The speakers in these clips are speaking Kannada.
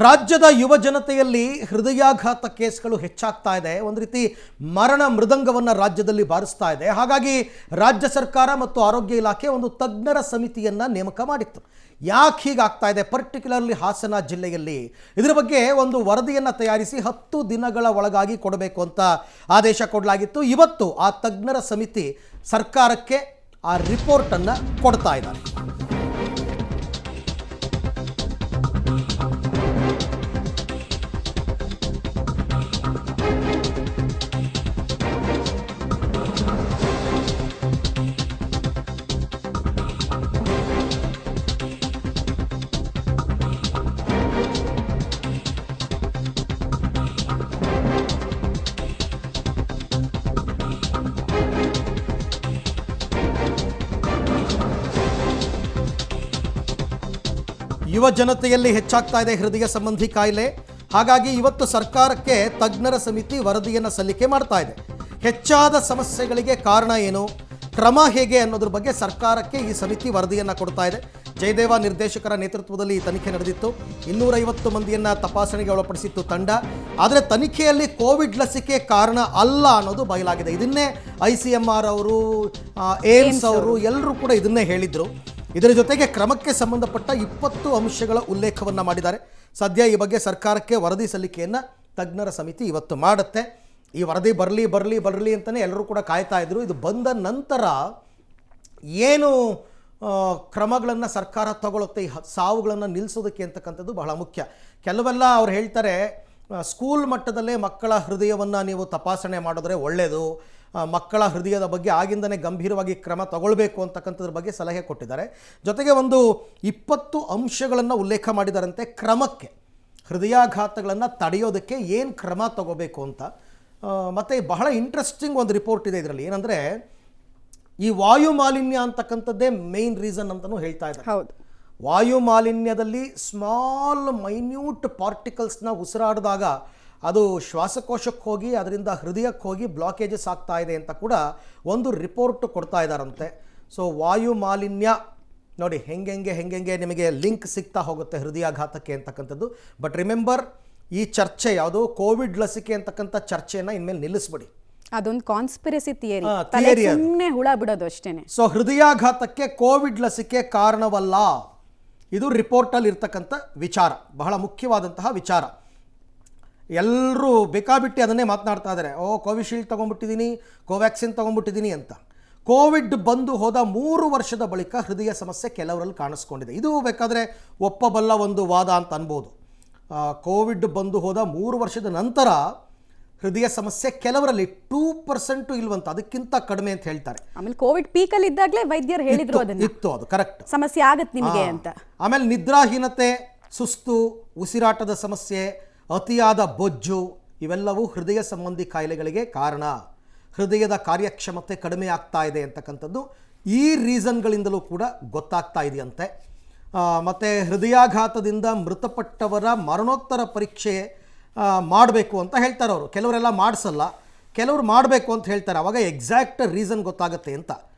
ರಾಜ್ಯದ ಯುವ ಜನತೆಯಲ್ಲಿ ಹೃದಯಾಘಾತ ಕೇಸ್ಗಳು ಹೆಚ್ಚಾಗ್ತಾ ಇದೆ. ಒಂದು ರೀತಿ ಮರಣ ಮೃದಂಗವನ್ನು ರಾಜ್ಯದಲ್ಲಿ ಬಾರಿಸ್ತಾ ಇದೆ. ಹಾಗಾಗಿ ರಾಜ್ಯ ಸರ್ಕಾರ ಮತ್ತು ಆರೋಗ್ಯ ಇಲಾಖೆ ಒಂದು ತಜ್ಞರ ಸಮಿತಿಯನ್ನು ನೇಮಕ ಮಾಡಿತ್ತು. ಯಾಕೆ ಹೀಗಾಗ್ತಾ ಇದೆ, ಪರ್ಟಿಕ್ಯುಲರ್ಲಿ ಹಾಸನ ಜಿಲ್ಲೆಯಲ್ಲಿ ಇದರ ಬಗ್ಗೆ ಒಂದು ವರದಿಯನ್ನು ತಯಾರಿಸಿ 10 ದಿನಗಳ ಒಳಗಾಗಿ ಕೊಡಬೇಕು ಅಂತ ಆದೇಶ ಕೊಡಲಾಗಿತ್ತು. ಇವತ್ತು ಆ ತಜ್ಞರ ಸಮಿತಿ ಸರ್ಕಾರಕ್ಕೆ ಆ ರಿಪೋರ್ಟನ್ನು ಕೊಡ್ತಾ ಇದ್ದಾರೆ. ಯುವ ಜನತೆಯಲ್ಲಿ ಹೆಚ್ಚಾಗ್ತಾ ಇದೆ ಹೃದಯ ಸಂಬಂಧಿ ಕಾಯಿಲೆ. ಹಾಗಾಗಿ ಇವತ್ತು ಸರ್ಕಾರಕ್ಕೆ ತಜ್ಞರ ಸಮಿತಿ ವರದಿಯನ್ನು ಸಲ್ಲಿಕೆ ಮಾಡ್ತಾ ಇದೆ. ಹೆಚ್ಚಾದ ಸಮಸ್ಯೆಗಳಿಗೆ ಕಾರಣ ಏನು, ಕ್ರಮ ಹೇಗೆ ಅನ್ನೋದ್ರ ಬಗ್ಗೆ ಸರ್ಕಾರಕ್ಕೆ ಈ ಸಮಿತಿ ವರದಿಯನ್ನು ಕೊಡ್ತಾ ಇದೆ. ಜಯದೇವ ನಿರ್ದೇಶಕರ ನೇತೃತ್ವದಲ್ಲಿ ಈ ತನಿಖೆ ನಡೆದಿತ್ತು. 250 ಮಂದಿಯನ್ನು ತಪಾಸಣೆಗೆ ಒಳಪಡಿಸಿತ್ತು ತಂಡ. ಆದರೆ ತನಿಖೆಯಲ್ಲಿ ಕೋವಿಡ್ ಲಸಿಕೆ ಕಾರಣ ಅಲ್ಲ ಅನ್ನೋದು ಬಯಲಾಗಿದೆ. ಇದನ್ನೇ ICMR ಅವರು, ಏಮ್ಸ್ ಅವರು ಎಲ್ಲರೂ ಕೂಡ ಇದನ್ನೇ ಹೇಳಿದರು. ಇದರ ಜೊತೆಗೆ ಕ್ರಮಕ್ಕೆ ಸಂಬಂಧಪಟ್ಟ 20 ಅಂಶಗಳ ಉಲ್ಲೇಖವನ್ನು ಮಾಡಿದ್ದಾರೆ. ಸದ್ಯ ಈ ಬಗ್ಗೆ ಸರ್ಕಾರಕ್ಕೆ ವರದಿ ಸಲ್ಲಿಕೆಯನ್ನು ತಜ್ಞರ ಸಮಿತಿ ಇವತ್ತು ಮಾಡುತ್ತೆ. ಈ ವರದಿ ಬರಲಿ ಅಂತಲೇ ಎಲ್ಲರೂ ಕೂಡ ಕಾಯ್ತಾ ಇದ್ರು. ಇದು ಬಂದ ನಂತರ ಏನು ಕ್ರಮಗಳನ್ನು ಸರ್ಕಾರ ತಗೊಳುತ್ತೆ ಈ ಸಾವುಗಳನ್ನು ನಿಲ್ಲಿಸೋದಕ್ಕೆ ಅಂತಕ್ಕಂಥದ್ದು ಬಹಳ ಮುಖ್ಯ. ಕೆಲವೆಲ್ಲ ಅವ್ರು ಹೇಳ್ತಾರೆ, ಸ್ಕೂಲ್ ಮಟ್ಟದಲ್ಲೇ ಮಕ್ಕಳ ಹೃದಯವನ್ನು ನೀವು ತಪಾಸಣೆ ಮಾಡಿದ್ರೆ ಒಳ್ಳೆಯದು, ಮಕ್ಕಳ ಹೃದಯದ ಬಗ್ಗೆ ಆಗಿಂದನೇ ಗಂಭೀರವಾಗಿ ಕ್ರಮ ತಗೊಳ್ಬೇಕು ಅಂತಕ್ಕಂಥದ್ರ ಬಗ್ಗೆ ಸಲಹೆ ಕೊಟ್ಟಿದ್ದಾರೆ. ಜೊತೆಗೆ ಒಂದು 20 ಅಂಶಗಳನ್ನು ಉಲ್ಲೇಖ ಮಾಡಿದಾರಂತೆ ಕ್ರಮಕ್ಕೆ, ಹೃದಯಾಘಾತಗಳನ್ನು ತಡೆಯೋದಕ್ಕೆ ಏನು ಕ್ರಮ ತಗೋಬೇಕು ಅಂತ. ಮತ್ತು ಬಹಳ ಇಂಟ್ರೆಸ್ಟಿಂಗ್ ಒಂದು ರಿಪೋರ್ಟ್ ಇದೆ ಇದರಲ್ಲಿ. ಏನಂದರೆ ಈ ವಾಯು ಮಾಲಿನ್ಯ ಅಂತಕ್ಕಂಥದ್ದೇ ಮೇನ್ ರೀಸನ್ ಅಂತಲೂ ಹೇಳ್ತಾ ಇದ್ದಾರೆ. ಹೌದು, ವಾಯು ಮಾಲಿನ್ಯದಲ್ಲಿ ಸ್ಮಾಲ್ ಮೈನ್ಯೂಟ್ ಪಾರ್ಟಿಕಲ್ಸ್ನ ಉಸಿರಾಡಿದಾಗ ಅದು ಶ್ವಾಸಕೋಶಕ್ಕೆ ಹೋಗಿ ಅದರಿಂದ ಹೃದಯಕ್ಕೆ ಹೋಗಿ ಬ್ಲಾಕೇಜಸ್ ಆಗ್ತಾ ಇದೆ ಅಂತ ಕೂಡ ಒಂದು ರಿಪೋರ್ಟ್ ಕೊಡ್ತಾ ಇದ್ದಾರಂತೆ. ಸೊ ವಾಯು ಮಾಲಿನ್ಯ ನೋಡಿ ಹೆಂಗೆ ನಿಮಗೆ ಲಿಂಕ್ ಸಿಗ್ತಾ ಹೋಗುತ್ತೆ ಹೃದಯಾಘಾತಕ್ಕೆ ಅಂತಕ್ಕಂಥದ್ದು. ಬಟ್ ರಿಮೆಂಬರ್, ಈ ಚರ್ಚೆ ಯಾವುದು, ಕೋವಿಡ್ ಲಸಿಕೆ ಅಂತಕ್ಕಂಥ ಚರ್ಚೆಯನ್ನು ಇನ್ಮೇಲೆ ನಿಲ್ಲಿಸ್ಬಿಡಿ. ಅದೊಂದು ಕಾನ್ಸ್ಪಿರಸಿ ಥಿಯರಿ, ಸುಮ್ಮನೆ ಹುಳ ಬಿಡೋದು ಅಷ್ಟೇನೆ. ಸೊ ಹೃದಯಾಘಾತಕ್ಕೆ ಕೋವಿಡ್ ಲಸಿಕೆ ಕಾರಣವಲ್ಲ, ಇದು ರಿಪೋರ್ಟಲ್ಲಿ ಇರ್ತಕ್ಕಂಥ ವಿಚಾರ, ಬಹಳ ಮುಖ್ಯವಾದಂತಹ ವಿಚಾರ. ಎಲ್ಲರೂ ಬೇಕಾಬಿಟ್ಟು ಅದನ್ನೇ ಮಾತನಾಡ್ತಾ ಇದ್ದಾರೆ. ಕೋವಿಶೀಲ್ಡ್ ತೊಗೊಂಡ್ಬಿಟ್ಟಿದ್ದೀನಿ, ಕೋವ್ಯಾಕ್ಸಿನ್ ತೊಗೊಂಡ್ಬಿಟ್ಟಿದ್ದೀನಿ ಅಂತ. ಕೋವಿಡ್ ಬಂದು ಹೋದ 3 ವರ್ಷದ ಬಳಿಕ ಹೃದಯ ಸಮಸ್ಯೆ ಕೆಲವರಲ್ಲಿ ಕಾಣಿಸ್ಕೊಂಡಿದೆ. ಇದು ಬೇಕಾದರೆ ಒಪ್ಪಬಲ್ಲ ಒಂದು ವಾದ ಅಂತ ಅನ್ಬೋದು. ಕೋವಿಡ್ ಬಂದು ಹೋದ 3 ವರ್ಷದ ನಂತರ ಹೃದಯ ಸಮಸ್ಯೆ ಕೆಲವರಲ್ಲಿ 2% ಇಲ್ವಂತ, ಅದಕ್ಕಿಂತ ಕಡಿಮೆ ಅಂತ ಹೇಳ್ತಾರೆ. ಆಮೇಲೆ ಕೋವಿಡ್ ಪೀಕಲ್ಲಿ ಇದ್ದಾಗಲೇ ವೈದ್ಯರು ಹೇಳಿದ್ರು ಇತ್ತು, ಅದು ಕರೆಕ್ಟ್, ಸಮಸ್ಯೆ ಆಗತ್ತೆ ನಿಮಗೆ ಅಂತ. ಆಮೇಲೆ ನಿದ್ರಾಹೀನತೆ, ಸುಸ್ತು, ಉಸಿರಾಟದ ಸಮಸ್ಯೆ, ಅತಿಯಾದ ಬೊಜ್ಜು ಇವೆಲ್ಲವೂ ಹೃದಯ ಸಂಬಂಧಿ ಕಾಯಿಲೆಗಳಿಗೆ ಕಾರಣ. ಹೃದಯದ ಕಾರ್ಯಕ್ಷಮತೆ ಕಡಿಮೆ ಆಗ್ತಾ ಇದೆ ಅಂತಕ್ಕಂಥದ್ದು ಈ ರೀಸನ್ಗಳಿಂದಲೂ ಕೂಡ ಗೊತ್ತಾಗ್ತಾ ಇದೆಯಂತೆ. ಮತ್ತು ಹೃದಯಾಘಾತದಿಂದ ಮೃತಪಟ್ಟವರ ಮರಣೋತ್ತರ ಪರೀಕ್ಷೆ ಮಾಡಬೇಕು ಅಂತ ಹೇಳ್ತಾರೆ ಅವರು. ಕೆಲವರೆಲ್ಲ ಮಾಡಿಸಲ್ಲ, ಕೆಲವರು ಮಾಡಬೇಕು ಅಂತ ಹೇಳ್ತಾರೆ. ಆವಾಗ ಎಕ್ಸಾಕ್ಟ್ ರೀಸನ್ ಗೊತ್ತಾಗುತ್ತೆ ಅಂತ,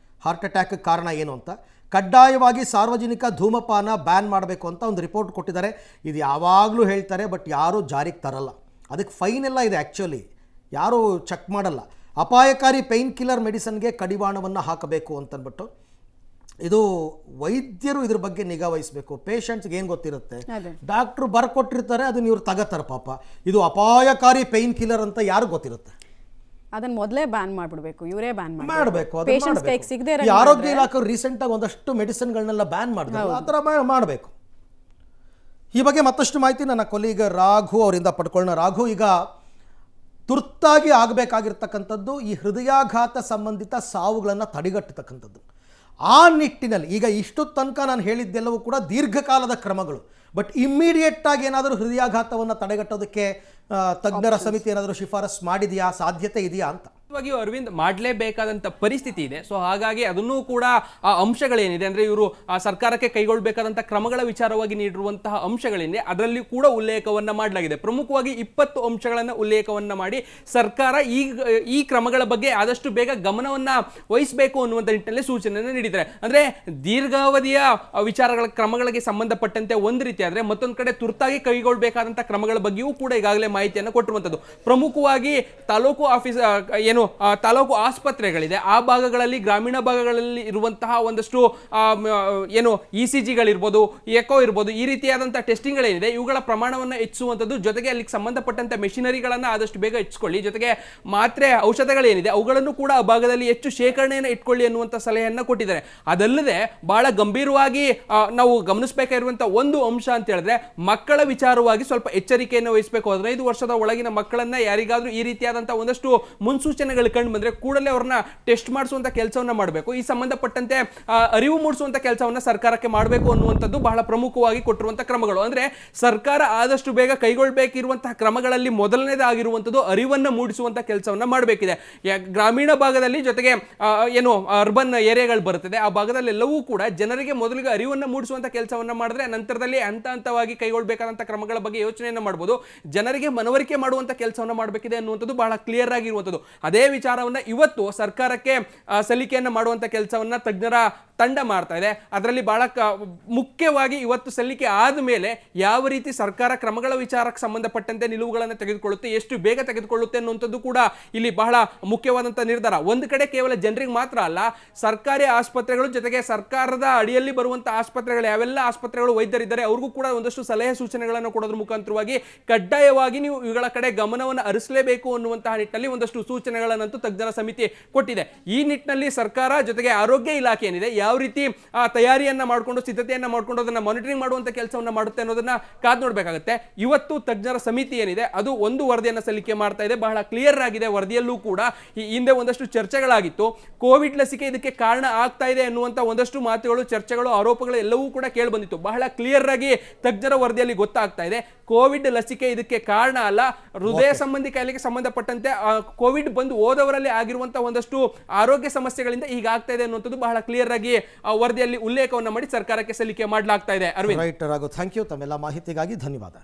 ಹಾರ್ಟ್ ಅಟ್ಯಾಕ್ ಕಾರಣ ಏನು ಅಂತ. ಕಡ್ಡಾಯವಾಗಿ ಸಾರ್ವಜನಿಕ ಧೂಮಪಾನ ಬ್ಯಾನ್ ಮಾಡಬೇಕು ಅಂತ ಒಂದು ರಿಪೋರ್ಟ್ ಕೊಟ್ಟಿದ್ದಾರೆ. ಇದು ಯಾವಾಗಲೂ ಹೇಳ್ತಾರೆ, ಬಟ್ ಯಾರೂ ಜಾರಿಗೆ ತರಲ್ಲ. ಅದಕ್ಕೆ ಫೈನ್ ಎಲ್ಲ ಇದೆ, ಆ್ಯಕ್ಚುಲಿ ಯಾರೂ ಚೆಕ್ ಮಾಡಲ್ಲ. ಅಪಾಯಕಾರಿ ಪೇಯ್ನ್ ಕಿಲ್ಲರ್ ಮೆಡಿಸನ್ಗೆ ಕಡಿವಾಣವನ್ನು ಹಾಕಬೇಕು ಅಂತಂದ್ಬಿಟ್ಟು ಇದು ವೈದ್ಯರು ಇದ್ರ ಬಗ್ಗೆ ನಿಗಾ ವಹಿಸಬೇಕು. ಪೇಷಂಟ್ಸ್ಗೆ ಏನು ಗೊತ್ತಿರುತ್ತೆ, ಡಾಕ್ಟ್ರು ಬರ್ಕೊಟ್ಟಿರ್ತಾರೆ, ಅದನ್ನ ಇವ್ರು ತಗೋತಾರೆ ಪಾಪ. ಇದು ಅಪಾಯಕಾರಿ ಪೇಯ್ನ್ ಕಿಲ್ಲರ್ ಅಂತ ಯಾರು ಗೊತ್ತಿರುತ್ತೆ, ಅದನ್ನ ಮೊದಲೇ ಬ್ಯಾನ್ ಮಾಡಿಬಿಡ್ಬೇಕು, ಇವರೇ ಬ್ಯಾನ್ ಮಾಡಬೇಕು. ಆರೋಗ್ಯ ಇಲಾಖೆ ರೀಸೆಂಟಾಗಿ ಒಂದಷ್ಟು ಮೆಡಿಸಿನ್ಗಳನ್ನೆಲ್ಲ ಬ್ಯಾನ್ ಮಾಡಿದ್ರು, ಆ ಥರ ಮಾಡಬೇಕು. ಈ ಬಗ್ಗೆ ಮತ್ತಷ್ಟು ಮಾಹಿತಿ ನನ್ನ ಕೊಲೀಗ ರಾಘು ಅವರಿಂದ ಪಡ್ಕೊಳ್ಳೋಣ. ರಾಘು, ಈಗ ತುರ್ತಾಗಿ ಆಗಬೇಕಾಗಿರ್ತಕ್ಕಂಥದ್ದು ಈ ಹೃದಯಾಘಾತ ಸಂಬಂಧಿತ ಸಾವುಗಳನ್ನು ತಡೆಗಟ್ಟತಕ್ಕಂಥದ್ದು. ಆ ನಿಟ್ಟಿನಲ್ಲಿ ಈಗ ಇಷ್ಟು ತನಕ ನಾನು ಹೇಳಿದ್ದೆಲ್ಲವೂ ಕೂಡ ದೀರ್ಘಕಾಲದ ಕ್ರಮಗಳು. ಬಟ್ ಇಮ್ಮಿಡಿಯೇಟಾಗಿ ಏನಾದರೂ ಹೃದಯಾಘಾತವನ್ನು ತಡೆಗಟ್ಟೋದಕ್ಕೆ ತಜ್ಞರ ಸಮಿತಿ ಏನಾದರೂ ಶಿಫಾರಸ್ ಮಾಡಿದೆಯಾ, ಸಾಧ್ಯತೆ ಇದೆಯಾ ಅಂತ? ಅರವಿಂದ್ ಮಾಡಲೇಬೇಕಾದಂತ ಪರಿಸ್ಥಿತಿ ಇದೆ. ಸೊ ಹಾಗಾಗಿ ಅದನ್ನು ಕೂಡ ಆ ಅಂಶಗಳೇನಿದೆ ಅಂದ್ರೆ ಇವರು ಆ ಸರ್ಕಾರಕ್ಕೆ ಕೈಗೊಳ್ಳಬೇಕಾದಂತಹ ಕ್ರಮಗಳ ವಿಚಾರವಾಗಿ ನೀಡಿರುವಂತಹ ಅಂಶಗಳೇನಿದೆ ಅದರಲ್ಲಿ ಕೂಡ ಉಲ್ಲೇಖವನ್ನ ಮಾಡಲಾಗಿದೆ. ಪ್ರಮುಖವಾಗಿ 20 ಅಂಶಗಳನ್ನ ಉಲ್ಲೇಖವನ್ನ ಮಾಡಿ ಸರ್ಕಾರ ಈ ಕ್ರಮಗಳ ಬಗ್ಗೆ ಆದಷ್ಟು ಬೇಗ ಗಮನವನ್ನ ವಹಿಸಬೇಕು ಅನ್ನುವಂಥ ನಿಟ್ಟಿನಲ್ಲಿ ಸೂಚನೆಯನ್ನು ನೀಡಿದ್ದಾರೆ. ಅಂದ್ರೆ ದೀರ್ಘಾವಧಿಯ ವಿಚಾರಗಳ ಕ್ರಮಗಳಿಗೆ ಸಂಬಂಧಪಟ್ಟಂತೆ ಒಂದು ರೀತಿ ಆದ್ರೆ ಮತ್ತೊಂದು ಕಡೆ ತುರ್ತಾಗಿ ಕೈಗೊಳ್ಳಬೇಕಾದಂತಹ ಕ್ರಮಗಳ ಬಗ್ಗೆಯೂ ಕೂಡ ಈಗಾಗಲೇ ಮಾಹಿತಿಯನ್ನು ಕೊಟ್ಟಿರುವಂತದ್ದು. ಪ್ರಮುಖವಾಗಿ ತಾಲೂಕು ಆಫೀಸ್ ತಾಲೂಕು ಆಸ್ಪತ್ರೆಗಳಿದೆ ಆ ಭಾಗಗಳಲ್ಲಿ ಗ್ರಾಮೀಣ ಭಾಗಗಳಲ್ಲಿ ಇರುವಂತಹ ಒಂದಷ್ಟು ECGಗಳಿರ್ಬೋದು, ಎಕೋ ಇರ್ಬೋದು, ಈ ರೀತಿಯಾದಂತಹ ಟೆಸ್ಟಿಂಗ್ಗಳೇನಿದೆ ಇವುಗಳ ಪ್ರಮಾಣವನ್ನು ಹೆಚ್ಚಿಸುವಂಥದ್ದು, ಜೊತೆಗೆ ಅಲ್ಲಿಗೆ ಸಂಬಂಧಪಟ್ಟಂತ ಮೆಷಿನರಿಗಳನ್ನ ಆದಷ್ಟು ಬೇಗ ಹೆಚ್ಚಿಕೊಳ್ಳಿ, ಜೊತೆಗೆ ಮಾತ್ರೆ ಔಷಧಗಳೇನಿದೆ ಅವುಗಳನ್ನು ಕೂಡ ಆ ಭಾಗದಲ್ಲಿ ಹೆಚ್ಚು ಶೇಖರಣೆಯನ್ನು ಇಟ್ಕೊಳ್ಳಿ ಅನ್ನುವಂಥ ಸಲಹೆಯನ್ನು ಕೊಟ್ಟಿದ್ದಾರೆ. ಅದಲ್ಲದೆ ಬಹಳ ಗಂಭೀರವಾಗಿ ನಾವು ಗಮನಿಸಬೇಕಾಗಿರುವಂತಹ ಒಂದು ಅಂಶ ಅಂತ ಹೇಳಿದ್ರೆ ಮಕ್ಕಳ ವಿಚಾರವಾಗಿ ಸ್ವಲ್ಪ ಎಚ್ಚರಿಕೆಯನ್ನು ವಹಿಸಬೇಕು. 15 ವರ್ಷದ ಒಳಗಿನ ಮಕ್ಕಳನ್ನ ಯಾರಿಗಾದ್ರೂ ಈ ರೀತಿಯಾದಂತಹ ಒಂದಷ್ಟು ಮುನ್ಸೂಚನೆಗಳು ಕಂಡು ಬಂದ್ರೆ ಕೂಡಲೇ ಅವ್ರನ್ನ ಟೆಸ್ಟ್ ಮಾಡಿಸುವಂತ ಕೆಲಸವನ್ನ ಮಾಡಬೇಕು. ಈ ಸಂಬಂಧಪಟ್ಟಂತೆ ಅರಿವು ಮೂಡಿಸುವಂತ ಕೆಲಸವನ್ನ ಸರ್ಕಾರಕ್ಕೆ ಮಾಡಬೇಕು ಅನ್ನುವಂಥದ್ದು ಬಹಳ ಪ್ರಮುಖವಾಗಿ ಕೊಟ್ಟಿರುವಂತಹ ಕ್ರಮಗಳು. ಅಂದ್ರೆ ಸರ್ಕಾರ ಆದಷ್ಟು ಬೇಗ ಕೈಗೊಳ್ಳಬೇಕಿರುವಂತಹ ಕ್ರಮಗಳಲ್ಲಿ ಮೊದಲನೇದಾಗಿರುವಂಥದ್ದು ಅರಿವನ್ನು ಮೂಡಿಸುವಂತ ಕೆಲಸವನ್ನ ಮಾಡಬೇಕಿದೆ. ಗ್ರಾಮೀಣ ಭಾಗದಲ್ಲಿ ಜೊತೆಗೆ ಅರ್ಬನ್ ಏರಿಯಾಗಳು ಬರುತ್ತದೆ ಆ ಭಾಗದಲ್ಲೆಲ್ಲವೂ ಕೂಡ ಜನರಿಗೆ ಮೊದಲಿಗೆ ಅರಿವನ್ನು ಮೂಡಿಸುವಂತ ಕೆಲಸವನ್ನ ಮಾಡಿದ್ರೆ ನಂತರದಲ್ಲಿ ಹಂತ ಹಂತವಾಗಿ ಕೈಗೊಳ್ಳಬೇಕಾದಂತಹ ಕ್ರಮಗಳ ಬಗ್ಗೆ ಯೋಚನೆಯನ್ನ ಮಾಡಬಹುದು. ಜನರಿಗೆ ಮನವರಿಕೆ ಮಾಡುವಂತ ಕೆಲಸವನ್ನ ಮಾಡಬೇಕಿದೆ ಅನ್ನುವಂಥದ್ದು ಬಹಳ ಕ್ಲಿಯರ್ ಆಗಿರುವಂಥದ್ದು. ಅದೇ ವಿಚಾರವನ್ನ ಇವತ್ತು ಸರ್ಕಾರಕ್ಕೆ ಸಲ್ಲಿಕೆಯನ್ನ ಮಾಡುವಂತ ಕೆಲಸವನ್ನ ತಜ್ಞರ ತಂಡ ಮಾಡ್ತಾ ಇದೆ. ಅದರಲ್ಲಿ ಬಹಳ ಮುಖ್ಯವಾಗಿ ಇವತ್ತು ಸಲ್ಲಿಕೆ ಆದ ಮೇಲೆ ಯಾವ ರೀತಿ ಸರ್ಕಾರ ಕ್ರಮಗಳ ವಿಚಾರಕ್ಕೆ ಸಂಬಂಧಪಟ್ಟಂತೆ ನಿಲುವುಗಳನ್ನು ತೆಗೆದುಕೊಳ್ಳುತ್ತೆ, ಎಷ್ಟು ಬೇಗ ತೆಗೆದುಕೊಳ್ಳುತ್ತೆ ಅನ್ನುವಂಥದ್ದು ಕೂಡ ಇಲ್ಲಿ ಬಹಳ ಮುಖ್ಯವಾದಂತಹ ನಿರ್ಧಾರ. ಒಂದು ಕಡೆ ಕೇವಲ ಜನರಿಗೆ ಮಾತ್ರ ಅಲ್ಲ, ಸರ್ಕಾರಿ ಆಸ್ಪತ್ರೆಗಳು ಜೊತೆಗೆ ಸರ್ಕಾರದ ಅಡಿಯಲ್ಲಿ ಬರುವಂತಹ ಆಸ್ಪತ್ರೆಗಳು ಯಾವೆಲ್ಲ ಆಸ್ಪತ್ರೆಗಳು ವೈದ್ಯರಿದ್ದಾರೆ ಅವ್ರಿಗೂ ಕೂಡ ಒಂದಷ್ಟು ಸಲಹೆ ಸೂಚನೆಗಳನ್ನು ಕೊಡೋದ್ರ ಮುಖಾಂತರವಾಗಿ ಕಡ್ಡಾಯವಾಗಿ ನೀವು ಇವುಗಳ ಕಡೆ ಗಮನವನ್ನು ಹರಿಸಲೇಬೇಕು ಅನ್ನುವಂತಹ ನಿಟ್ಟಿನಲ್ಲಿ ಒಂದಷ್ಟು ಸೂಚನೆಗಳನ್ನಂತೂ ತಜ್ಞರ ಸಮಿತಿ ಕೊಟ್ಟಿದೆ. ಈ ನಿಟ್ಟಿನಲ್ಲಿ ಸರ್ಕಾರ ಜೊತೆಗೆ ಆರೋಗ್ಯ ಇಲಾಖೆ ಏನಿದೆ ಯಾವ ರೀತಿ ತಯಾರಿಯನ್ನ ಮಾಡಿಕೊಂಡು ಸಿದ್ಧತೆಯನ್ನ ಮಾಡಿಕೊಂಡು ಅದನ್ನ ಮಾನಿಟರಿಂಗ್ ಮಾಡುವಂತ ಕೆಲಸವನ್ನ ಮಾಡುತ್ತೆ ಅನ್ನೋದನ್ನ ಕಾದು ನೋಡಬೇಕಾಗುತ್ತೆ. ಇವತ್ತು ತಜ್ಞರ ಸಮಿತಿ ಏನಿದೆ ಅದು ಒಂದು ವರದಿಯನ್ನ ಸಲ್ಲಿಕೆ ಮಾಡ್ತಾ ಇದೆ. ಬಹಳ ಕ್ಲಿಯರ್ ಆಗಿದೆ ವರದಿಯಲ್ಲೂ ಕೂಡ. ಈ ಹಿಂದೆ ಒಂದಷ್ಟು ಚರ್ಚೆಗಳಾಗಿತ್ತು, ಕೋವಿಡ್ ಲಸಿಕೆ ಇದಕ್ಕೆ ಕಾರಣ ಆಗ್ತಾ ಇದೆ ಅನ್ನುವಂತ ಒಂದಷ್ಟು ಮಾತುಗಳು, ಚರ್ಚೆಗಳು, ಆರೋಪಗಳು ಎಲ್ಲವೂ ಕೂಡ ಕೇಳಿ ಬಂದಿತ್ತು. ಬಹಳ ಕ್ಲಿಯರ್ ಆಗಿ ತಜ್ಞರ ವರದಿಯಲ್ಲಿ ಗೊತ್ತಾಗ್ತಾ ಇದೆ ಕೋವಿಡ್ ಲಸಿಕೆ ಇದಕ್ಕೆ ಕಾರಣ ಅಲ್ಲ. ಹೃದಯ ಸಂಬಂಧಿ ಕಾಯಿಲೆಗೆ ಸಂಬಂಧಪಟ್ಟಂತೆ ಕೋವಿಡ್ ಬಂದು ಹೋದವರಲ್ಲಿ ಆಗಿರುವಂತಹ ಒಂದಷ್ಟು ಆರೋಗ್ಯ ಸಮಸ್ಯೆಗಳಿಂದ ಹೀಗಾಗ್ತಾ ಇದೆ ಅನ್ನುವಂಥದ್ದು ಬಹಳ ಕ್ಲಿಯರ್ ಆಗಿ ವರದಿಯಲ್ಲಿ ಉಲ್ಲೇಖವನ್ನು ಮಾಡಿ ಸರ್ಕಾರಕ್ಕೆ ಸಲ್ಲಿಕೆ ಮಾಡಲಾಗ್ತಾ ಇದೆ. Aravind, right Raghu, thank you. ತಮ್ಮೆಲ್ಲ ಮಾಹಿತಿಗಾಗಿ ಧನ್ಯವಾದ.